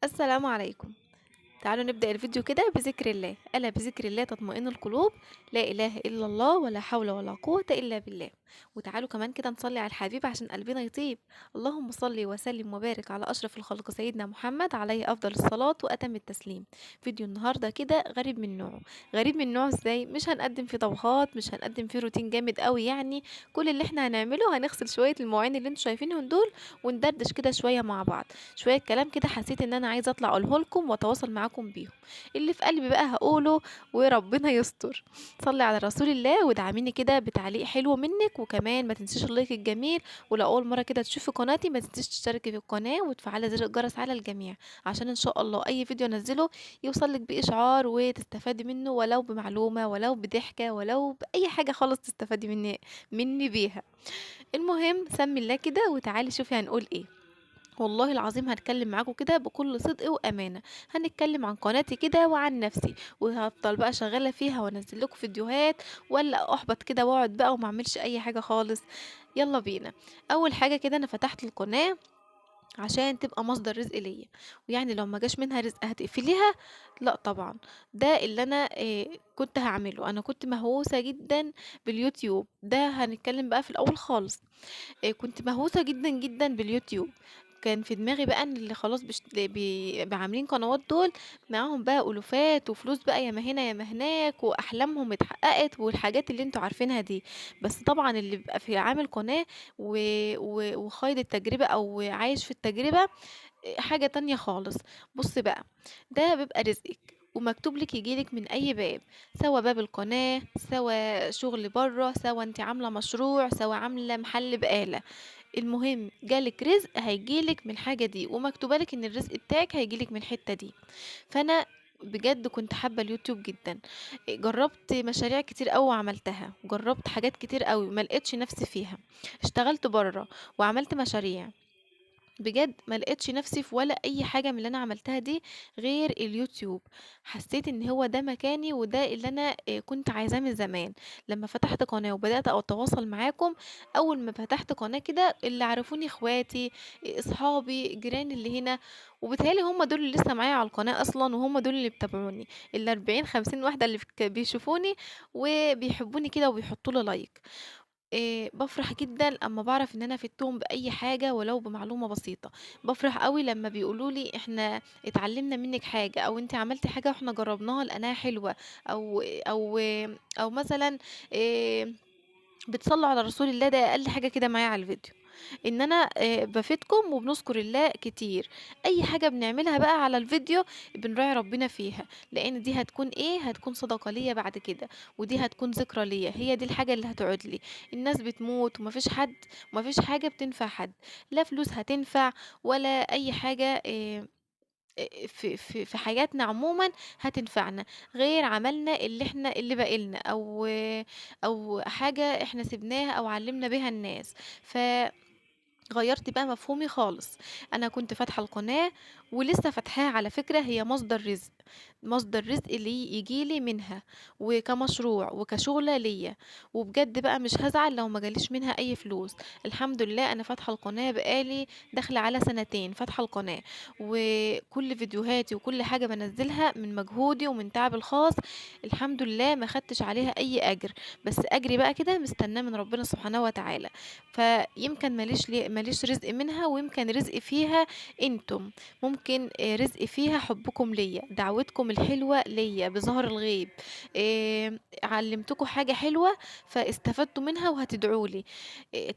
السلام عليكم. تعالوا نبدأ الفيديو كده بذكر الله. ألا بذكر الله تطمئن القلوب. لا إله إلا الله ولا حول ولا قوة إلا بالله. وتعالوا كمان كده نصلي على الحبيب عشان قلبنا يطيب. اللهم صل وسلم وبارك على أشرف الخلق سيدنا محمد عليه أفضل الصلاة وأتم التسليم. فيديو النهاردة كده غريب من نوعه. غريب من نوعه ازاي؟ مش هنقدم فيه طبخات، مش هنقدم فيه روتين جامد قوي يعني. كل اللي احنا هنعمله هنغسل شوية المواعين اللي انتوا شايفينهم دول، وندردش كده شوية مع بعض. شوية كلام كده حسيت ان انا عايزة اطلع اقوله لكم واتواصل معاكم بيهم. اللي في قلبي بقى هقوله، وربنا يستر. صلي على رسول الله وادعميني كده بتعليق حلو منك، وكمان ما تنسيش اللايك الجميل. ولو اول مره كده تشوفي قناتي ما تنسيش تشتركي في القناه وتفعلي زر الجرس على الجميع، عشان ان شاء الله اي فيديو انزله يوصلك باشعار وتستفادي منه، ولو بمعلومه ولو بضحكه ولو باي حاجه خالص تستفادي مني بيها. المهم سمي الله كده وتعالي شوفي هنقول ايه. والله العظيم هاتكلم معاكم كده بكل صدق وأمانة. هنتكلم عن قناتي كده وعن نفسي، وهافضل بقى شغالة فيها وانزل لكم فيديوهات، ولا احبط كده واقعد بقى وما اعملش اي حاجة خالص. يلا بينا. اول حاجة كده انا فتحت القناة عشان تبقى مصدر رزق ليا، ويعني لو ما جاش منها رزق هتقفليها؟ لا طبعا. ده اللي انا كنت هعمله. انا كنت مهووسة جدا باليوتيوب ده. هنتكلم بقى في الاول خالص. كنت مهووسة جدًا، جدًا باليوتيوب. كان في دماغي بقى إن اللي خلاص عاملين قنوات دول معاهم بقى ألوفات وفلوس بقى ياما هنا ياما هناك، وأحلامهم اتحققت والحاجات اللي أنتم عارفينها دي. بس طبعًا اللي بيبقى عامل قناة و وخايض التجربة أو عايش في التجربة حاجة تانية خالص. بُصّي بقى، ده بيبقى رزقِك ومكتوب لِك ييجي لِك من أي باب، سواء باب القناة، سواء شغل برّه، سواء أنتِ عاملة مشروع، سواء عاملة محل بقالة. المهم جالِك رزق هييجي لِك من الحاجة دي، ومكتوبة لِك إن الرزق بتاعِك هييجي لِك من الحتة دي. فأنا بجد كنت حابة اليوتيوب جدًا. جرّبت مشاريع كتير أوي وعملتها، وجرّبت حاجات كتير أوي ما لقيتش نفسي فيها. اشتغلت برّه وعملت مشاريع. بجد ما لقيتش نفسي في ولا أي حاجة من اللي أنا عملتها دي غير اليوتيوب. حسيت إن هو ده مكاني وده اللي أنا كنت عايزاه من زمان. لما فتحت قناة وبدأت أتواصل معاكم، أول ما فتحت قناة كده اللي عرفوني اخواتي، اصحابي، جيراني اللي هنا. وبيتهيألي هم دول اللي لسه معايا على القناة أصلا، وهم دول اللي بتابعوني. ال40 50 واحدة اللي بيشوفوني وبيحبوني كده وبيحطوا لي لايك. بافرح جدًا أمّا باعرف إن أنا فدتهم بأي حاجة ولو بمعلومة بسيطة. بافرح أوي لمّا بيقولوا لي إحنا اتعلمنا منِّك حاجة، أو أنتِ عملتِ حاجة وإحنا جربناها لقيناها حلوة، أو مثلًا آآ بتصلّوا على رسول الله. ده أقل حاجة كده معايا على الفيديو، إن أنا بافيدكم وبنذكر الله كتير. أي حاجة بنعملها بقى على الفيديو بنراعي ربنا فيها، لإن دي هتكون إيه، هتكون صدقة ليّا بعد كده، ودي هتكون ذكرى ليّا، هي دي الحاجة اللي هتعود لي. الناس بتموت وما فيش حاجة بتنفع حد، لا فلوس هتنفع ولا أي حاجة في حياتنا عمومًا هتنفعنا، غير عملنا اللي باقي لنا، أو حاجة إحنا سِبناها أو علّمنا بيها الناس. غيّرت بقى مفهومي خالص. أنا كنت فاتحة القناة ولسه فاتحاها على فكرة، هي مصدر رزق، مصدر رزق ييجي لي منها، وكمشروع وكشُغلة ليّا. وبجد بقى مش هازعل لو ما جاليش منها أي فلوس. الحمد لله أنا فاتحة القناة بقى لي داخلة على سنتين فاتحة القناة، وكل فيديوهاتي وكل حاجة بانزّلها من مجهودي ومن تعبي الخاص. الحمد لله ما خدتش عليها أي أجر، بس أجري بقى كده مستناه من ربنا سبحانه وتعالى. فيمكن ماليش رزق منها، ويمكن رزقي فيها أنتم. ممكن رزقي فيها حُبكم ليّا، دعوتكم الحلوة ليّا بظهر الغيب. علّمتكم حاجة حلوة فاستفدتوا منها وهتدعوا لي.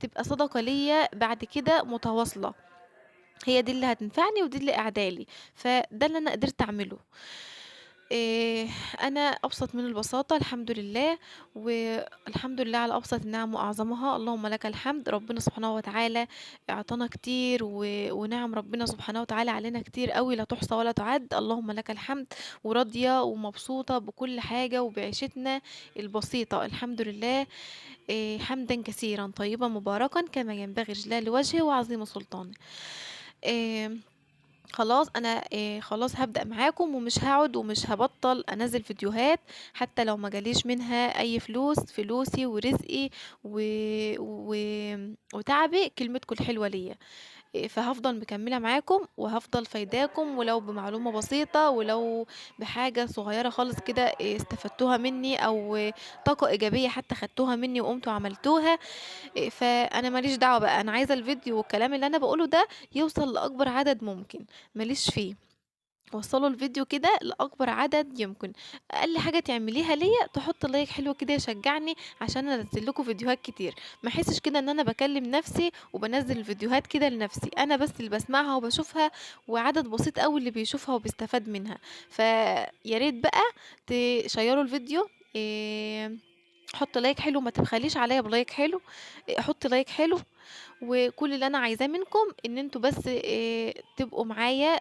تبقى صدقة ليّا بعد كده متواصلة. هي دي اللي هتنفعني ودي اللي قاعدة لي. فده اللي أنا قدرت أعمله. آآ أنا أبسط من البساطة الحمد لله، والحمد لله على أبسط النعم وأعظمها. اللهم لك الحمد. ربنا سبحانه وتعالى أعطانا كتير، ونِعَم ربنا سبحانه وتعالى علينا كتير أوي لا تُحصى ولا تُعَد. اللهم لك الحمد. وراضية ومبسوطة بكل حاجة وبعيشتنا البسيطة الحمد لله. حمدًا كثيرًا طيبًا مباركًا كما ينبغي جلال وجهه وعظيم سلطانه. آمم خلاص أنا خلاص هابدأ معاكم ومش هاقعد ومش هابطّل أنزّل فيديوهات حتى لو ما جاليش منها أي فلوس. فلوسي ورزقي و و وتعبي كلمتكم الحلوة ليّا. فهافضل مكملة معاكم وهافضل فايداكم، ولو بمعلومة بسيطة، ولو بحاجة صغيرة خالص كده استفدتوها مني، أو طاقة إيجابية حتى خدتوها مني وقمتوا عملتوها. فأنا ما ليش دعوة بقى، أنا عايزة الفيديو والكلام اللي أنا باقوله ده يوصل لأكبر عدد ممكن، ما ليش فيه. وصّلوا الفيديو كده لأكبر عدد يمكن. أقل حاجة تعمليها ليّا تحطّي لايك حلو كده يشجعني عشان أنزّل لكم فيديوهات كتير، ما أحسّش كده إن أنا باكلّم نفسي وبانزّل الفيديوهات كده لنفسي، أنا بس اللي باسمعها وباشوفها، وعدد بسيط أوي اللي بيشوفها وبيستفاد منها. فيا ريت بقى تشيّروا الفيديو، حُط لايك حلو، ما تبخليش عليّا بلايك حلو، حُط لايك حلو. وكل اللي أنا عايزاه منكم إن أنتم بس تبقوا معايا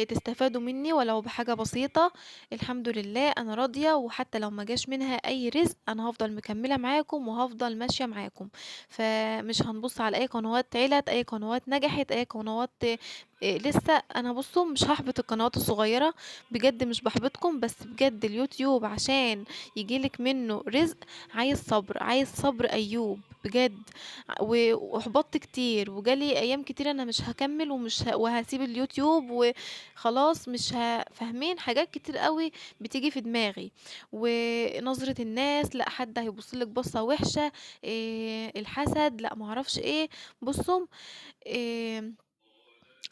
تستفادوا منّي ولو بحاجة بسيطة. الحمد لله أنا راضية، وحتى لو ما جاش منها أي رزق أنا هافضل مكمّلة معاكم وهافضل ماشية معاكم. فمش هنبُص على أي قنوات عِلَت، أي قنوات نجحت، أي قنوات لسه. أنا بُصّوا مش هاحبط القنوات الصغيّرة، بجد مش باحبطكم، بس بجد اليوتيوب عشان ييجي لِك منّه رزق عايز صبر، عايز صبر أيّوب بجد. وأُحبطت كتير، وجالي أيام كتير أنا مش هاكمّل ومش وهاسيب اليوتيوب خلاص مش فاهمين؟ حاجات كتير أوي بتيجي في دماغي، ونظرة الناس، لأ حد هيبُص لِك بصّة وِحشة، الحسد، لأ ما أعرفش إيه. بُصّوا، آمم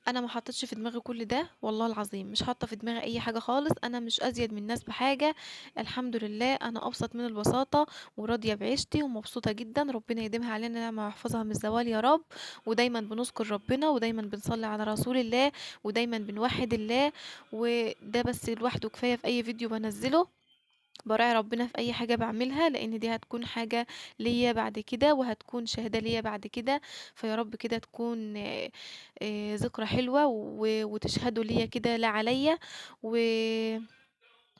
أنا ما حطيتش في دماغي كل ده والله العظيم، مش حاطة في دماغي أي حاجة خالص، أنا مش أزيد من الناس بحاجة. الحمد لله أنا أبسط من البساطة، وراضية بعيشتي ومبسوطة جدًا، ربنا يديمها علينا نعمة ويحفظها من الزوال يا رب. ودايمًا بنذكر ربنا، ودايمًا بنصلي على رسول الله، ودايمًا بنوحّد الله. وده بس لوحده كفاية في أي فيديو بانزّله. باراعي ربنا في أي حاجة باعملها، لإن دي هتكون حاجة ليّا بعد كده، وهتكون شهادة ليّا بعد كده. فيا رب كده تكون ذكرى حلوة، وتشهدوا ليّا كده لا عليّا. و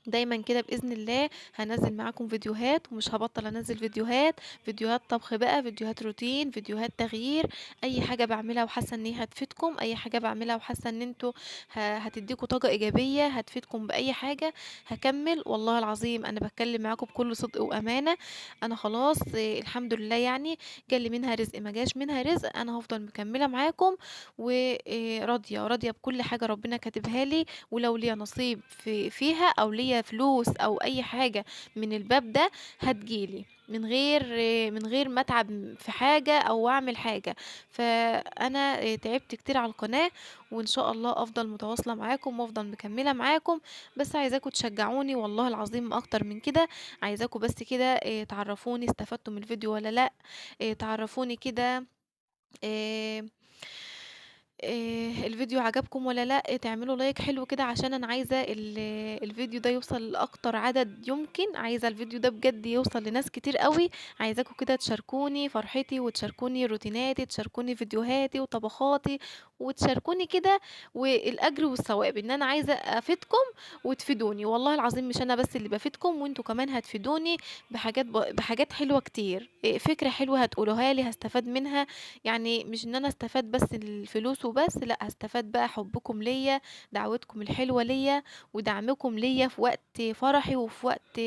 دايمًا كده بإذن الله هانزّل معاكم فيديوهات، ومش هابطّل أنزّل فيديوهات، فيديوهات طبخ بقى، فيديوهات روتين، فيديوهات تغيير. أي حاجة باعملها وحاسة إن هي هتفيدكم، أي حاجة باعملها وحاسة إن أنتم هتدّيكم طاقة إيجابية، هتفيدكم بأي حاجة، هاكمّل. والله العظيم أنا باتكلّم معاكم بكل صدق وأمانة. أنا خلاص الحمد لله يعني جالي منها رزق، ما جاش منها رزق، أنا هافضل مكمّلة معاكم. راضية، راضية بكل حاجة ربنا كاتبها لي. ولو ليّا نصيب فيها، أو ليّا فلوس أو أي حاجة من الباب ده هتيجي لي، من غير ما أتعب في حاجة أو أعمل حاجة. فأنا تعبت كتير على القناة، وإن شاء الله أفضل متواصلة معاكم وأفضل مكملة معاكم. بس عايزاكم تشجعوني والله العظيم أكتر من كده. عايزاكم بس كده تعرفوني استفدتوا من الفيديو والّا لأ. تعرفوني كده آآ الفيديو عجبكم والّا لأ. تعملوا لايك حلو كده عشان أنا عايزة الفيديو ده يوصل لأكتر عدد يمكن، عايزة الفيديو ده بجد يوصل لناس كتير أوي. عايزاكم كده تشاركوني فرحتي، وتشاركوني روتيناتي، تشاركوني فيديوهاتي وطبخاتي، وتشاركوني كده والأجر والثواب، إن أنا عايزة أفيدكم وتفيدوني. والله العظيم مش أنا بس اللي بافيدكم، وأنتم كمان هتفيدوني بحاجات حلوة كتير. فكرة حلوة هتقولوها لي هاستفاد منها. يعني مش إن أنا أستفاد بس الفلوس وبس، لأ هاستفاد بقى حُبكم ليّا، دعوتكم الحلوة ليّا، ودعمكم ليّا في وقت فرحي وفي وقت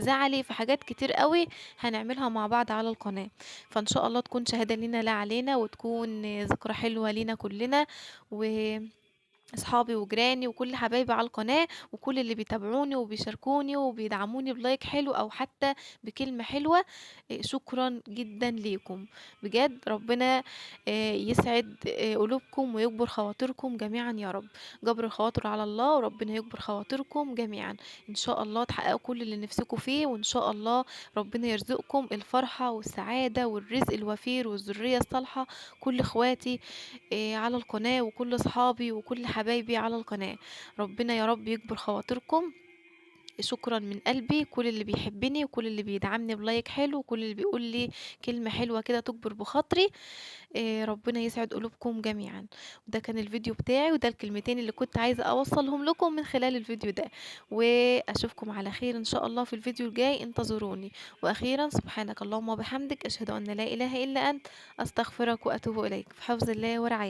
زعلي، في حاجات كتير أوي هنعملها مع بعض على القناة. فإن شاء الله تكون شهادة لينا لا علينا، وتكون ذكرى حلوة لينا كلنا. و أصحابي وجيراني وكل حبايبي على القناة، وكل اللي بيتابعوني وبيشاركوني وبيدعموني بلايك حلو أو حتى بكلمة حلوة. شكرًا جدًا ليكم. بجد ربنا يسعد قلوبكم ويجبر خواطركم جميعًا يا رب. جبر الخواطر على الله، وربنا يجبر خواطركم جميعًا. إن شاء الله تحققوا كل اللي نفسكم فيه، وإن شاء الله ربنا يرزقكم الفرحة والسعادة والرزق الوفير والذرية الصالحة. كل إخواتي على القناة، وكل صحابي وكل حبايبي على القناة، ربنا يا رب يجبر خواطركم. شكرًا من قلبي كل اللي بيحبني، وكل اللي بيدعمني بلايك حلو، وكل اللي بيقول لي كلمة حلوة كده تجبر بخاطري. ربنا يسعد قلوبكم جميعًا. وده كان الفيديو بتاعي، وده الكلمتين اللي كنت عايزة أوصّلهم لكم من خلال الفيديو ده. وأشوفكم على خير إن شاء الله في الفيديو الجاي، انتظروني. وأخيرًا سبحانك اللهم وبحمدك، أشهد أن لا إله إلا أنت، أستغفرك وأتوب إليك. في حفظ الله ورعايته.